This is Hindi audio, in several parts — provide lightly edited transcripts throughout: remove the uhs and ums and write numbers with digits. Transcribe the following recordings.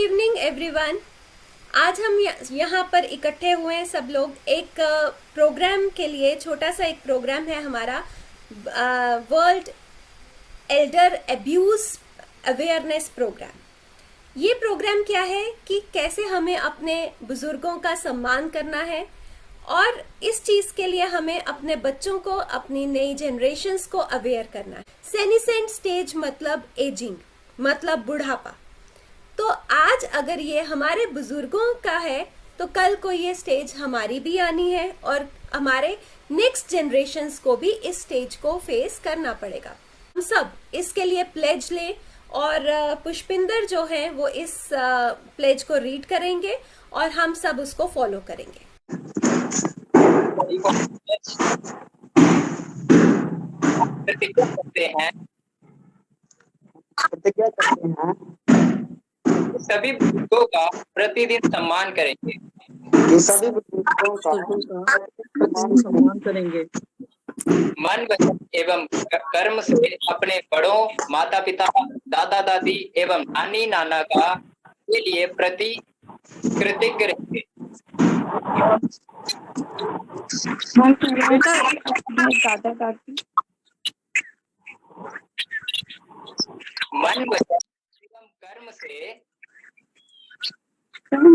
Evening everyone. आज हम यहाँ पर इकट्ठे हुए हैं सब लोग एक प्रोग्राम के लिए। छोटा सा एक प्रोग्राम है हमारा, world elder abuse awareness programme. ये प्रोग्राम क्या है कि कैसे हमें अपने बुजुर्गों का सम्मान करना है, और इस चीज के लिए हमें अपने बच्चों को, अपनी नई जनरेशन्स को अवेयर करना है। सेनिसेंट स्टेज मतलब एजिंग, मतलब बुढ़ापा। तो आज अगर ये हमारे बुजुर्गों का है तो कल को ये स्टेज हमारी भी आनी है, और हमारे नेक्स्ट जनरेशन्स को भी इस स्टेज को फेस करना पड़ेगा। हम सब इसके लिए प्लेज लें, और पुष्पिंदर जो है वो इस प्लेज को रीड करेंगे और हम सब उसको फॉलो करेंगे। प्रतिज्ञा करते हैं सभी बुजुर्गों का प्रतिदिन सम्मान करेंगे। सभी बुजुर्गों का सम्मान करेंगे। मन, वचन एवं कर्म से अपने बड़ों, माता पिता, दादा दादी एवं नानी नाना का के लिए प्रति कृतज्ञ रहेंगे। दादा दादी मन, वचन एवं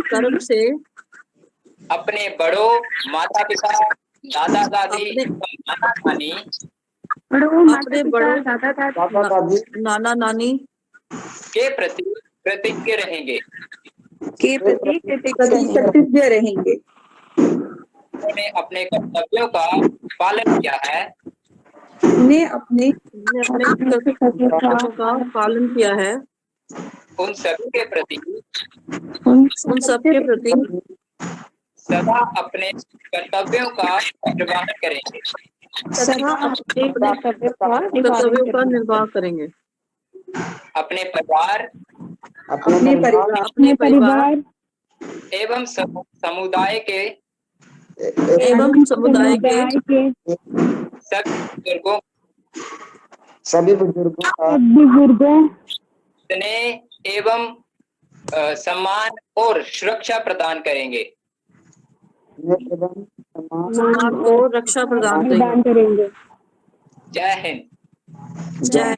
कर्म से अपने बड़ों, माता पिता, दादा दादी, नाना नानी, अपने बड़ों, दादा दादी, नाना नानी के प्रति कृतज्ञ रहेंगे। कृतज्ञ रहेंगे। उन्होंने अपने कर्तव्यों का पालन किया है। ने अपने कर्तव्यों का पालन किया है। उन सभी के प्रति सदा अपने कर्तव्यों का निर्वाह करेंगे। कर्तव्यों का निर्वाह करेंगे। अपने परिवार एवं समुदाय के सभी बुजुर्गों स्नेह एवं सम्मान और सुरक्षा प्रदान करेंगे। और रक्षा प्रदान करेंगे। जय हिंद। जय।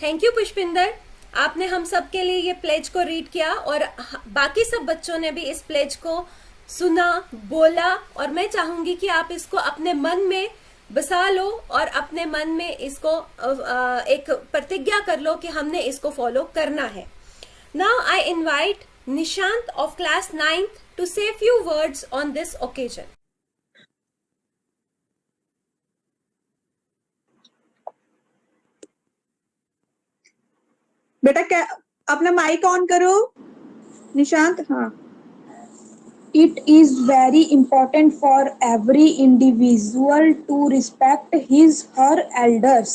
थैंक यू पुष्पिंदर, आपने हम सब के लिए ये प्लेज को रीड किया, और बाकी सब बच्चों ने भी इस प्लेज को सुना, बोला, और मैं चाहूंगी कि आप इसको अपने मन में बसा लो और अपने मन में इसको एक प्रतिज्ञा कर लो कि हमने इसको फॉलो करना है। Now I invite Nishant of class 9th to say few words on this occasion. बेटा क्या अपना माइक ऑन करो निशांत। हाँ। It is very important for every individual to respect his/her elders.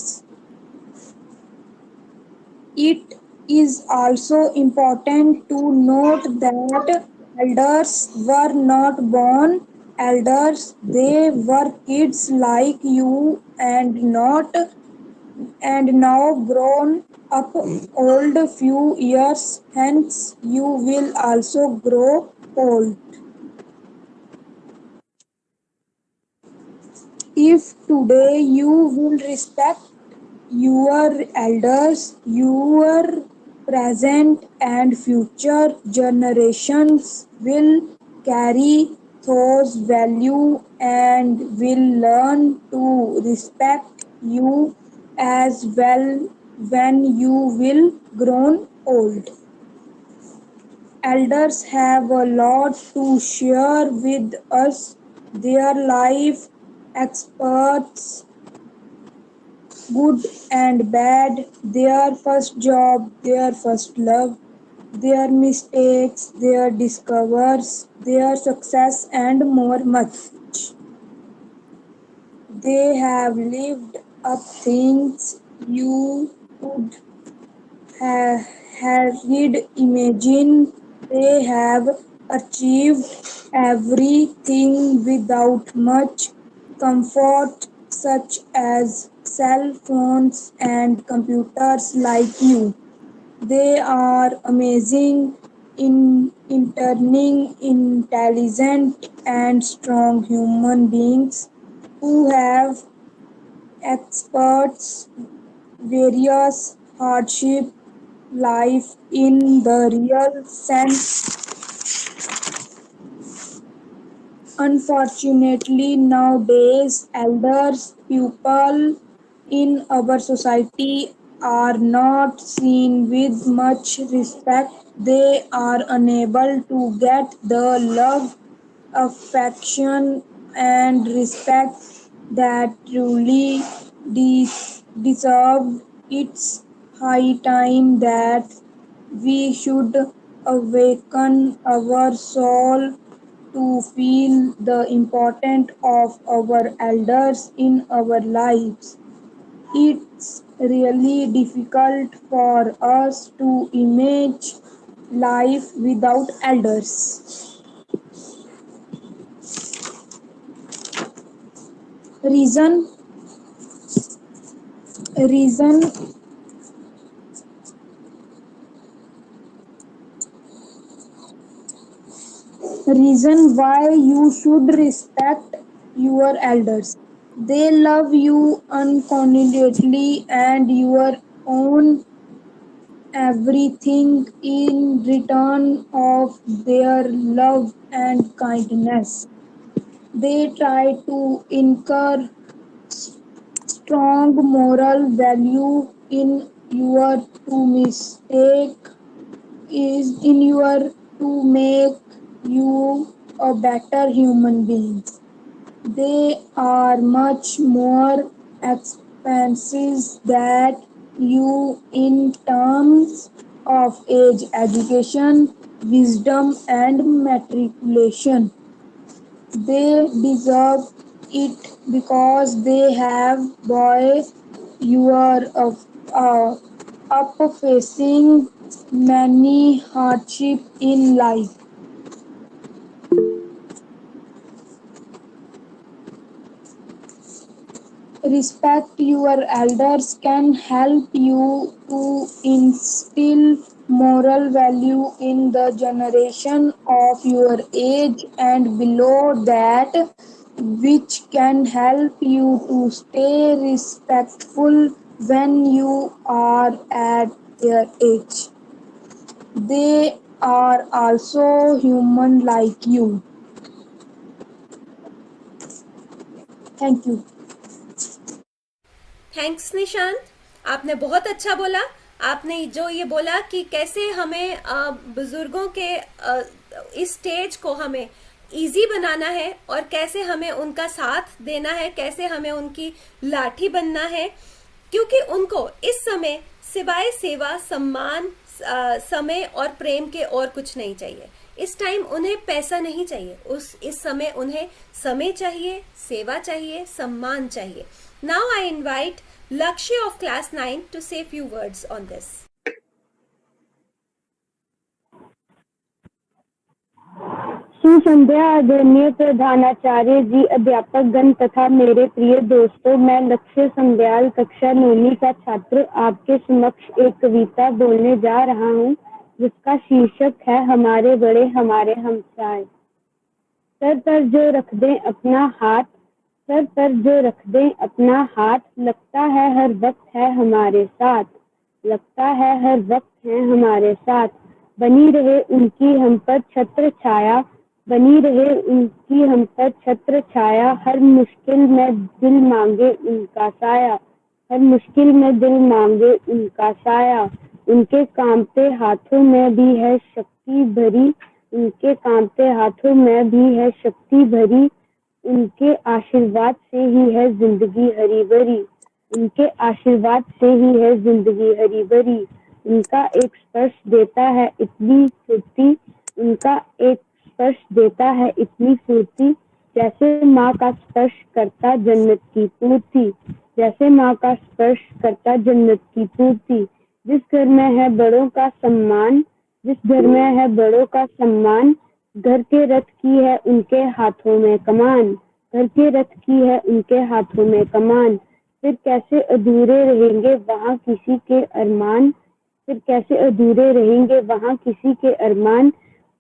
It is also important to note that elders were not born elders, they were kids like you and now grown up old. Few years hence you will also grow old. If today you will respect your elders, your present and future generations will carry those values and will learn to respect you as well when you will grown old. Elders have a lot to share with us, their life experts, good and bad, their first job, their first love, their mistakes, their discoveries, their success, and more much. They have lived up things you could have imagined. They have achieved everything without much comfort, such as cell phones and computers like you. They are amazing in turning intelligent and strong human beings who have experts various hardship life in the real sense. Unfortunately, nowadays, elders people in our society are not seen with much respect. They are unable to get the love, affection, and respect that truly deserve. It's high time that we should awaken our soul to feel the importance of our elders in our lives. It's really difficult for us to imagine life without elders. Reason reason reason why you should respect your elders. They love you unconditionally and your own everything in return of their love and kindness. They try to incur strong moral value in your to mistake is in your to make you a better human being. They are much more expensive than you in terms of age, education, wisdom, and matriculation. They deserve it because they have boy you are up facing many hardship in life. Respect your elders can help you to instill moral value in the generation of your age and below that, which can help you to stay respectful when you are at their age. They are also human like you. Thank you. Thanks Nishant, आपने बहुत अच्छा बोला। आपने जो ये बोला कि कैसे हमें बुजुर्गों के इस स्टेज को हमें इजी बनाना है और कैसे हमें उनका साथ देना है, कैसे हमें उनकी लाठी बनना है, क्योंकि उनको इस समय सिवाय सेवा, सम्मान, समय और प्रेम के और कुछ नहीं चाहिए। इस टाइम उन्हें पैसा नहीं चाहिए, इस समय उन्हें समय चाहिए, सेवा चाहिए, सम्मान चाहिए। Now I invite Lakshya of class 9 to say few words on this. शुभ संध्या आदरणीय प्रधानाचार्य जी, अध्यापक गण तथा मेरे प्रिय दोस्तों। मैं लक्ष्य संध्याल कक्षा 9वीं का छात्र आपके समक्ष एक कविता बोलने जा रहा हूँ, जिसका शीर्षक है हमारे बड़े हमारे हमसाए। सर पर जो रख दें अपना हाथ, सर पर जो रख दें अपना हाथ, लगता है हर वक्त है हमारे साथ, लगता है हर वक्त है हमारे साथ। बनी रहे उनकी हम पर छत्र छाया, बनी रहे उनकी हम पर छत्र छाया। हर मुश्किल में दिल मांगे उनका साया, हर मुश्किल में दिल मांगे उनका साया। उनके कांपते हाथों में भी है शक्ति भरी, उनके कांपते हाथों में भी है शक्ति भरी। उनके आशीर्वाद से ही है जिंदगी हरी भरी, उनके आशीर्वाद से ही है जिंदगी हरी भरी। उनका एक स्पर्श देता है इतनी फुर्ती, उनका एक स्पर्श देता है इतनी फुर्ती। जैसे माँ का स्पर्श करता जन्नत की पूर्ति, जैसे माँ का स्पर्श करता जन्नत की पूर्ति। जिस घर में है बड़ों का सम्मान, जिस घर में है बड़ों का सम्मान, घर के रथ की है उनके हाथों में कमान, घर के रथ की है उनके हाथों में कमान। फिर कैसे अधूरे रहेंगे वहाँ किसी के अरमान, फिर कैसे अधूरे रहेंगे वहाँ किसी के अरमान।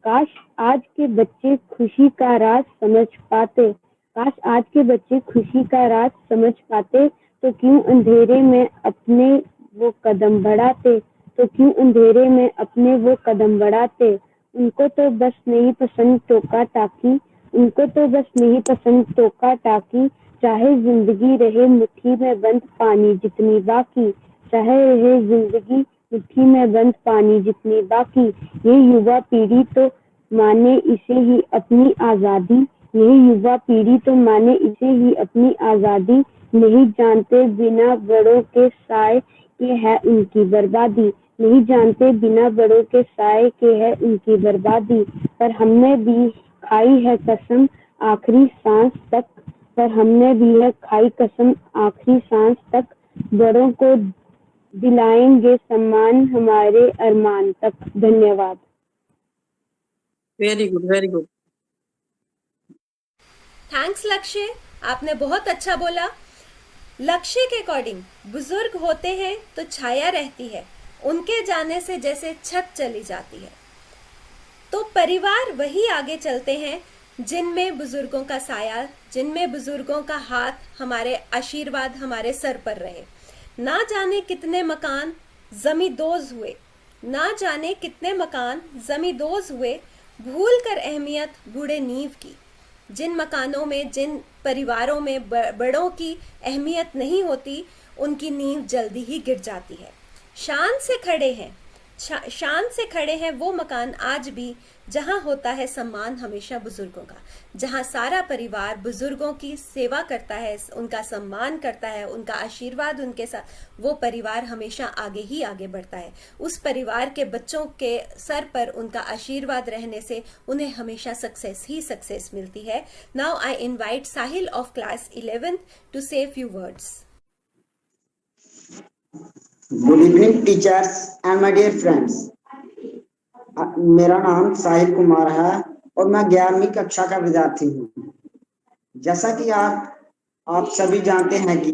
काश आज के बच्चे खुशी का राज समझ पाते, काश आज के बच्चे खुशी का राज समझ पाते, तो क्यों अंधेरे में अपने वो कदम बढ़ाते, तो क्यों अंधेरे में अपने वो कदम बढ़ाते। उनको तो बस नहीं पसंद टोका टाकी, उनको तो बस नहीं पसंद टोका टाकी, चाहे जिंदगी रहे मुट्ठी में बंद पानी जितनी बाकी, चाहे रहे जिंदगी मुट्ठी में बंद पानी जितनी बाकी। ये युवा पीढ़ी तो माने इसे ही अपनी आजादी, यही युवा पीढ़ी तो माने इसे ही अपनी आजादी, नहीं जानते बिना बड़ों के साए के है उनकी बर्बादी, नहीं जानते बिना बड़ों के साए के है उनकी बर्बादी। पर हमने भी खाई है कसम आखिरी सांस तक, पर हमने भी है खाई कसम आखिरी सांस तक, बड़ों को दिलाएंगे सम्मान हमारे अरमान तक। धन्यवाद। Very good, very good. Thanks लक्ष्य, आपने बहुत अच्छा बोला। लक्ष्य के अकॉर्डिंग बुजुर्ग होते हैं तो छाया रहती है, उनके जाने से जैसे छत चली जाती है। तो परिवार वही आगे चलते हैं जिनमें बुजुर्गों का साया, जिनमें बुजुर्गों का हाथ, हमारे आशीर्वाद हमारे सर पर रहे। ना जाने कितने मकान जमींदोज हुए, ना जाने कितने मकान जमींदोज हुए, भूल कर अहमियत बूढ़े नींव की। जिन मकानों में, जिन परिवारों में बड़ों की अहमियत नहीं होती, उनकी नींव जल्दी ही गिर जाती है। शान से खड़े हैं, शान से खड़े हैं वो मकान आज भी जहां होता है सम्मान हमेशा बुजुर्गों का, जहां सारा परिवार बुजुर्गों की सेवा करता है, उनका सम्मान करता है, उनका आशीर्वाद उनके साथ, वो परिवार हमेशा आगे ही आगे बढ़ता है। उस परिवार के बच्चों के सर पर उनका आशीर्वाद रहने से उन्हें हमेशा सक्सेस ही सक्सेस मिलती है। Now I invite Sahil of class 11 to say few words. Good evening teachers and my dear friends. मेरा नाम साहिल कुमार है और मैं 11वीं कक्षा का विद्यार्थी हूँ। जैसा कि आप सभी जानते हैं कि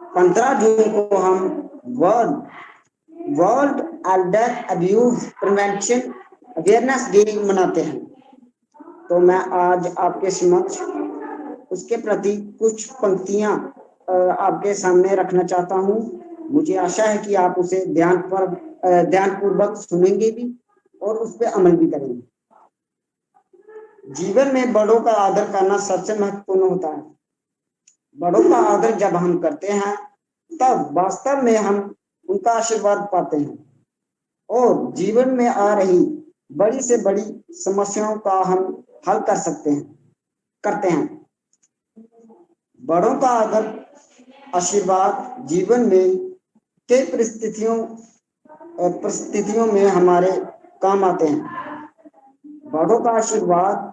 15 जून को हम world elder abuse prevention awareness day मनाते हैं। तो मैं आज आपके समक्ष उसके प्रति कुछ पंक्तियां आपके सामने रखना चाहता हूं। मुझे आशा है कि आप उसे ध्यानपूर्वक सुनेंगे भी और उस पर अमल भी करेंगे। जीवन में बड़ों का आदर करना सबसे महत्वपूर्ण होता है। बड़ों का आदर जब हम करते हैं तब वास्तव में हम उनका आशीर्वाद पाते हैं और जीवन में आ रही बड़ी से बड़ी समस्याओं का हम हल करते हैं। बड़ों का आदर आशीर्वाद जीवन में कई परिस्थितियों में हमारे काम आते हैं। बड़ों का आशीर्वाद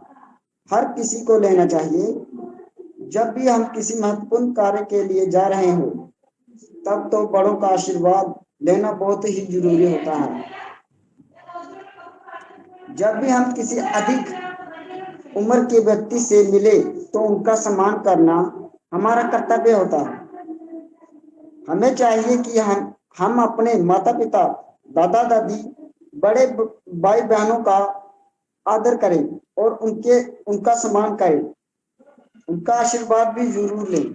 हर किसी को लेना चाहिए। जब भी हम किसी महत्वपूर्ण कार्य के लिए जा रहे हो तब तो बड़ों का आशीर्वाद लेना बहुत ही जरूरी होता है। जब भी हम किसी अधिक उम्र के व्यक्ति से मिले तो उनका सम्मान करना हमारा कर्तव्य होता है। हमें चाहिए कि हम अपने माता पिता, दादा दादी, बड़े भाई बहनों का आदर करें और उनका सम्मान करें, उनका आशीर्वाद भी जरूर लें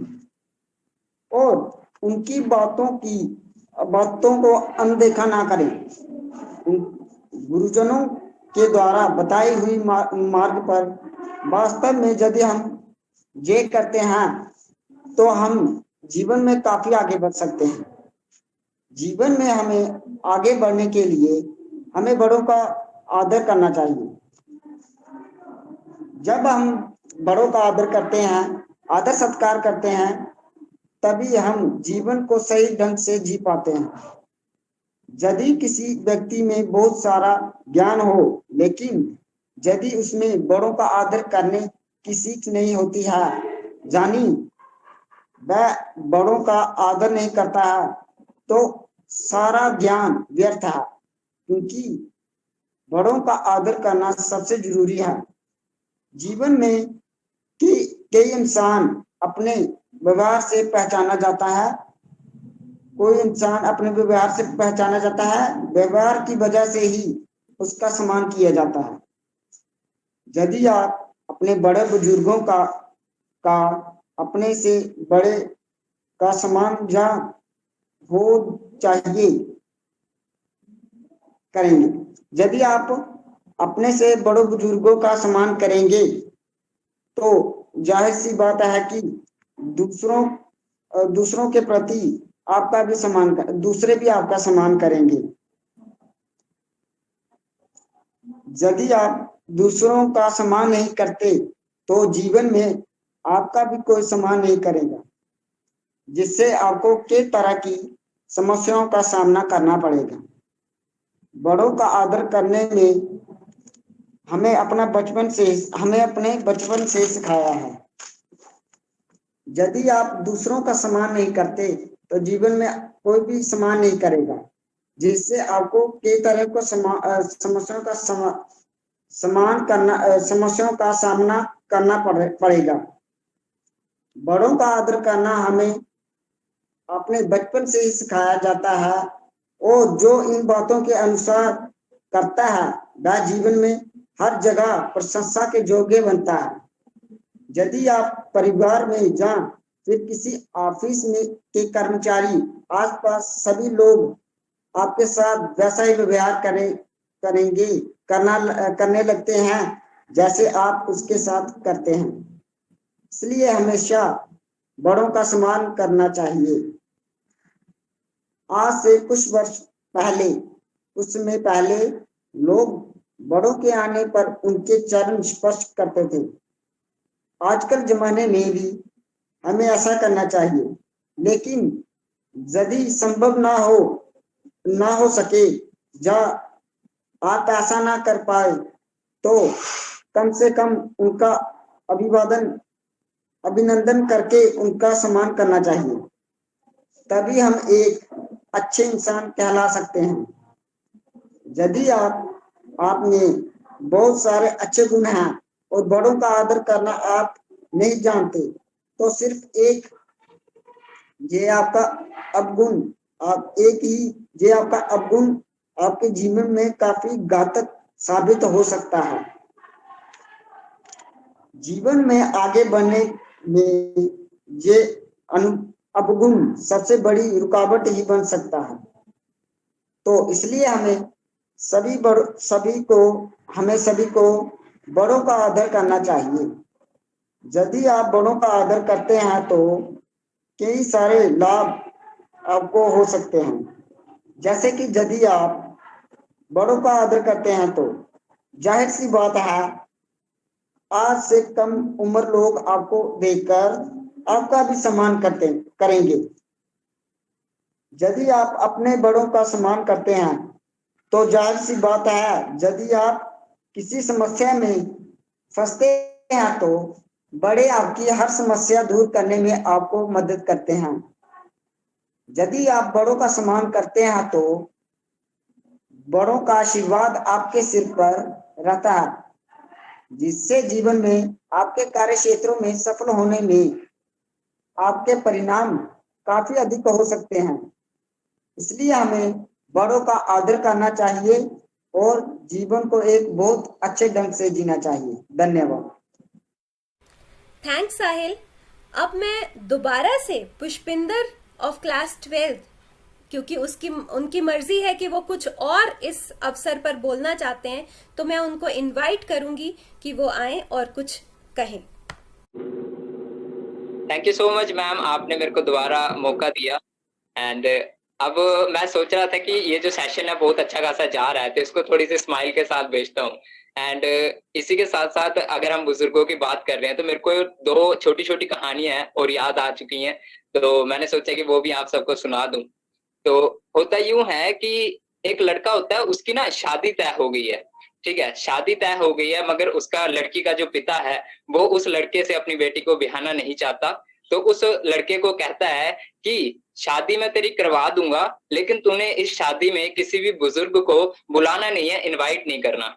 और उनकी बातों को अनदेखा ना करें। गुरुजनों के द्वारा बताई हुई मार्ग पर वास्तव में यदि हम ये करते हैं तो हम जीवन में काफी आगे बढ़ सकते हैं। जीवन में हमें आगे बढ़ने के लिए हमें बड़ों का आदर करना चाहिए। जब हम बड़ों का आदर करते हैं, आदर सत्कार करते हैं, तभी हम जीवन को सही ढंग से जी पाते हैं। यदि किसी व्यक्ति में बहुत सारा ज्ञान हो लेकिन यदि उसमें बड़ों का आदर करने की सीख नहीं होती है, जानी वह बड़ों का आदर नहीं करता है, तो सारा ज्ञान व्यर्थ है। क्योंकि बड़ों का आदर करना सबसे जरूरी है। जीवन में कई इंसान अपने व्यवहार से पहचाना जाता है कोई इंसान अपने व्यवहार से पहचाना जाता है, व्यवहार की वजह से ही उसका सम्मान किया जाता है। यदि आप अपने बड़े बुजुर्गों का अपने से बड़े का सम्मान जहाँ हो चाहिए करेंगे, यदि आप अपने से बड़े बुजुर्गों का सम्मान करेंगे तो जाहिर सी बात है कि दूसरों के प्रति आपका भी सम्मान दूसरे भी आपका सम्मान करेंगे। यदि आप दूसरों का सम्मान नहीं करते तो जीवन में आपका भी कोई सम्मान नहीं करेगा, जिससे आपको कई तरह की समस्याओं का सामना करना पड़ेगा। बड़ों का आदर करने में हमें अपने बचपन से सिखाया है। यदि आप दूसरों का सम्मान नहीं करते तो जीवन में कोई भी सम्मान नहीं करेगा, जिससे आपको कई तरह को समस्याओं का सामना करना पड़ेगा। बड़ों का आदर करना हमें अपने बचपन से ही सिखाया जाता है और जो इन बातों के अनुसार करता है वह जीवन में हर जगह प्रशंसा के योग्य बनता है। यदि आप परिवार में या फिर किसी ऑफिस में के कर्मचारी, आसपास सभी लोग आपके साथ वैसा ही व्यवहार करने लगते हैं जैसे आप उसके साथ करते हैं, इसलिए हमेशा बड़ों का सम्मान करना चाहिए। आज से कुछ समय पहले लोग बड़ों के आने पर उनके चरण स्पर्श करते थे। आजकल जमाने में भी हमें ऐसा करना चाहिए, लेकिन यदि संभव ना हो सके या आप ऐसा ना कर पाए तो कम से कम उनका अभिनंदन करके उनका सम्मान करना चाहिए, तभी हम एक अच्छे इंसान कहला सकते हैं। यदि आप में बहुत सारे अच्छे गुण हैं और बड़ों का आदर करना आप नहीं जानते तो सिर्फ एक ये आपका अवगुण आपके जीवन में काफी घातक साबित हो सकता है। जीवन में आगे बढ़ने में ये अवगुण सबसे बड़ी रुकावट ही बन सकता है। तो इसलिए हमें सभी को बड़ों का आदर करना चाहिए। यदि आप बड़ों का आदर करते हैं तो कई सारे लाभ आपको हो सकते हैं, जैसे कि यदि आप बड़ों का आदर करते हैं तो जाहिर सी बात है आज से कम उम्र लोग आपको देखकर आपका भी सम्मान करेंगे। यदि आप अपने बड़ों का सम्मान करते हैं तो जाहिर सी बात है यदि आप किसी समस्या में फंसते हैं तो बड़े आपकी हर समस्या दूर करने में आपको मदद करते हैं। यदि आप बड़ों का सम्मान करते हैं तो बड़ों का आशीर्वाद आपके सिर पर रहता है, जिससे जीवन में आपके कार्य क्षेत्रों में सफल होने में आपके परिणाम काफी अधिक हो सकते हैं। इसलिए हमें बड़ों का आदर करना चाहिए और जीवन को एक बहुत अच्छे ढंग से जीना चाहिए। धन्यवाद। थैंक्स साहिल। अब मैं दोबारा से पुष्पिंदर ऑफ क्लास 12, क्योंकि उनकी मर्जी है कि वो कुछ और इस अवसर पर बोलना चाहते हैं, तो मैं उनको इनवाइट करूंगी कि वो आए और कुछ कहें। Thank you so much ma'am, आपने मेरे को दोबारा मौका दिया। एंड अब मैं सोच रहा था कि ये जो सेशन है बहुत अच्छा खासा जा रहा है, तो इसको थोड़ी सी स्माइल के साथ भेजता हूँ। एंड इसी के साथ साथ अगर हम बुजुर्गों की बात कर रहे हैं तो मेरे को 2 छोटी छोटी कहानियां हैं और याद आ चुकी हैं, तो मैंने सोचा कि वो भी आप सबको सुना दूं। तो होता यूं है कि एक लड़का होता है, उसकी ना शादी तय हो गई है, ठीक है, शादी तय हो गई है, मगर उसका लड़की का जो पिता है वो उस लड़के से अपनी बेटी को बिहाना नहीं चाहता। तो उस लड़के को कहता है कि शादी मैं तेरी करवा दूंगा, लेकिन तूने इस शादी में किसी भी बुजुर्ग को बुलाना नहीं है, इनवाइट नहीं करना।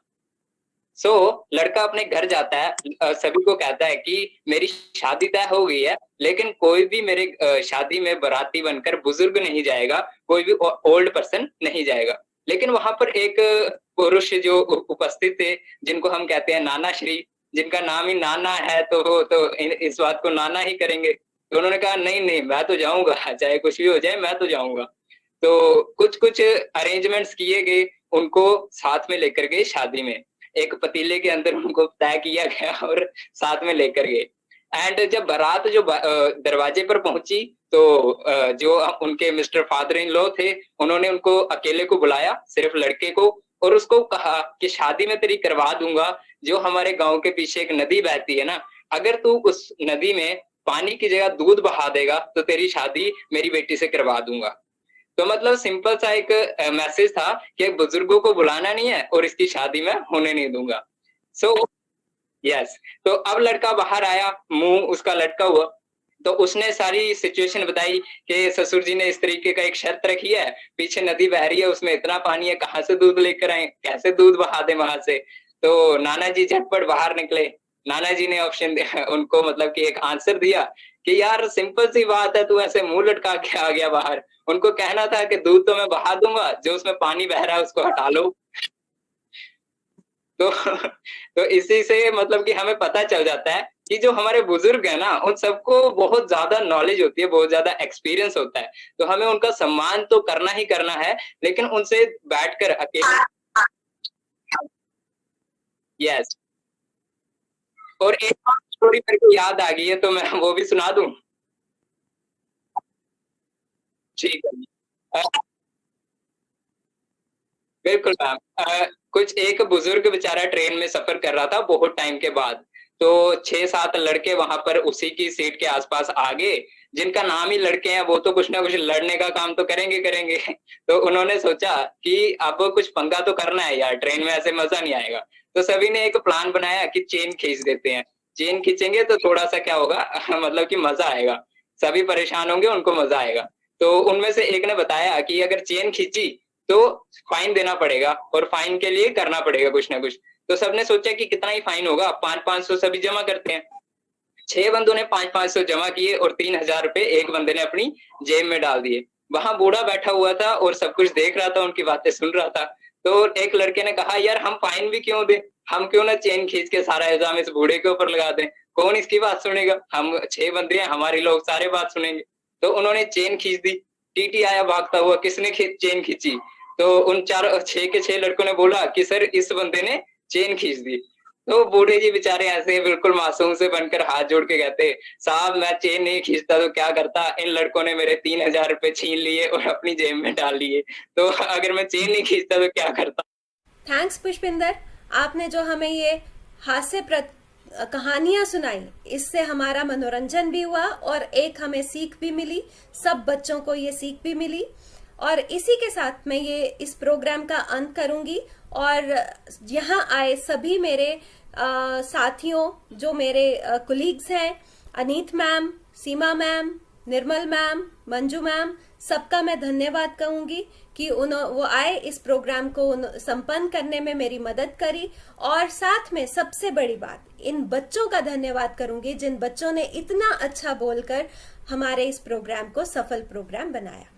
लड़का अपने घर जाता है, सभी को कहता है कि मेरी शादी तय हो गई है, लेकिन कोई भी मेरे शादी में बाराती बनकर बुजुर्ग नहीं जाएगा, कोई भी ओल्ड पर्सन नहीं जाएगा। लेकिन वहां पर एक पुरुष जो उपस्थित थे, जिनको हम कहते हैं नाना श्री, जिनका नाम ही नाना है, तो वो तो इस बात को नाना ही करेंगे। तो उन्होंने कहा नहीं नहीं, मैं तो जाऊंगा, चाहे कुछ भी हो जाए मैं तो जाऊंगा। तो कुछ कुछ अरेंजमेंट्स किए गए, उनको साथ में लेकर गए शादी में, एक पतीले के अंदर उनको तय किया गया और साथ में लेकर गए। एंड जब बारात जो दरवाजे पर पहुंची, तो जो उनके मिस्टर फादर इन लॉ थे, उन्होंने उनको अकेले को बुलाया, सिर्फ लड़के को, और उसको कहा कि शादी में तेरी करवा दूंगा, जो हमारे गांव के पीछे एक नदी बहती है ना, अगर तू उस नदी में पानी की जगह दूध बहा देगा तो तेरी शादी मेरी बेटी से करवा दूंगा। तो मतलब सिंपल सा एक मैसेज था कि बुजुर्गों को बुलाना नहीं है और इसकी शादी में होने नहीं दूंगा। सो यस, तो अब लड़का बाहर आया, मुंह उसका लटका हुआ, तो उसने सारी सिचुएशन बताई कि ससुर जी ने इस तरीके का एक शर्त रखी है, पीछे नदी बह रही है, उसमें इतना पानी है, कहाँ से दूध लेकर आए, कैसे दूध बहा दे वहां से। तो नाना जी झटपट बाहर निकले। नाना जी ने ऑप्शन उनको मतलब कि एक आंसर दिया कि यार सिंपल सी बात है, तू ऐसे मुंह लटका के आ गया बाहर। उनको कहना था कि दूध तो मैं बहा दूंगा, जो उसमें पानी बह रहा है उसको हटा लो। तो इसी से मतलब कि हमें पता चल जाता है कि जो हमारे बुजुर्ग है ना, उन सबको बहुत ज्यादा नॉलेज होती है, बहुत ज्यादा एक्सपीरियंस होता है। तो हमें उनका सम्मान तो करना ही करना है, लेकिन उनसे बैठकर अकेले। यस, और एक और स्टोरी मेरे को याद आ गई है, तो मैं वो भी सुना दूं? ठीक है, बिल्कुल मैम। कुछ एक बुजुर्ग बेचारा ट्रेन में सफर कर रहा था बहुत टाइम के बाद, तो 6-7 लड़के वहां पर उसी की सीट के आसपास आ गए, जिनका नाम ही लड़के हैं, वो तो कुछ ना कुछ लड़ने का काम तो करेंगे करेंगे। तो उन्होंने सोचा कि अब कुछ पंगा तो करना है यार, ट्रेन में ऐसे मजा नहीं आएगा। तो सभी ने एक प्लान बनाया कि चेन खींच देते हैं, चेन खींचेंगे तो थोड़ा सा क्या होगा मतलब कि मजा आएगा, सभी परेशान होंगे, उनको मजा आएगा। तो उनमें से एक ने बताया कि अगर चेन खींची तो फाइन देना पड़ेगा, और फाइन के लिए करना पड़ेगा कुछ ना कुछ। तो सबने सोचा कि कितना ही फाइन होगा, 500-500 सभी जमा करते हैं। 6 बंदों ने 500-500 जमा किए और 3000 रुपए एक बंदे ने अपनी जेब में डाल दिए। वहां बूढ़ा बैठा हुआ था और सब कुछ देख रहा था, उनकी बातें सुन रहा था। तो एक लड़के ने कहा यार हम फाइन भी क्यों दें, हम क्यों ना चेन खींच के सारा इल्जाम इस बूढ़े के ऊपर लगा दें, कौन इसकी बात सुनेगा, हम 6 बंदे हैं, हमारे लोग सारे बात सुनेंगे। तो उन्होंने चेन खींच दी। टीटी आया भागता हुआ, किसने चेन खींची? तो उन 6 के 6 लड़कों ने बोला कि सर इस बंदे ने चेन खींच दी। तो बूढ़े जी बेचारे ऐसे बिल्कुल मासूम से बनकर हाथ जोड़ के कहते, साहब मैं चेन नहीं खींचता तो क्या करता, इन लड़कों ने मेरे 3000 रुपए छीन लिए और अपनी जेब में डाल लिए, तो अगर मैं चेन नहीं खींचता तो क्या करता। थैंक्स पुष्पिंदर, आपने जो हमें ये हास्यप्रद कहानियां सुनाई, इससे हमारा मनोरंजन भी हुआ और एक हमें सीख भी मिली, सब बच्चों को ये सीख भी मिली। और इसी के साथ मैं ये इस प्रोग्राम का अंत करूंगी, और यहाँ आए सभी मेरे साथियों, जो मेरे कोलीग्स हैं, अनीत मैम, सीमा मैम, निर्मल मैम, मंजू मैम, सबका मैं धन्यवाद कहूंगी कि वो आए, इस प्रोग्राम को संपन्न करने में मेरी मदद करी। और साथ में सबसे बड़ी बात, इन बच्चों का धन्यवाद करूंगी जिन बच्चों ने इतना अच्छा बोलकर हमारे इस प्रोग्राम को सफल प्रोग्राम बनाया।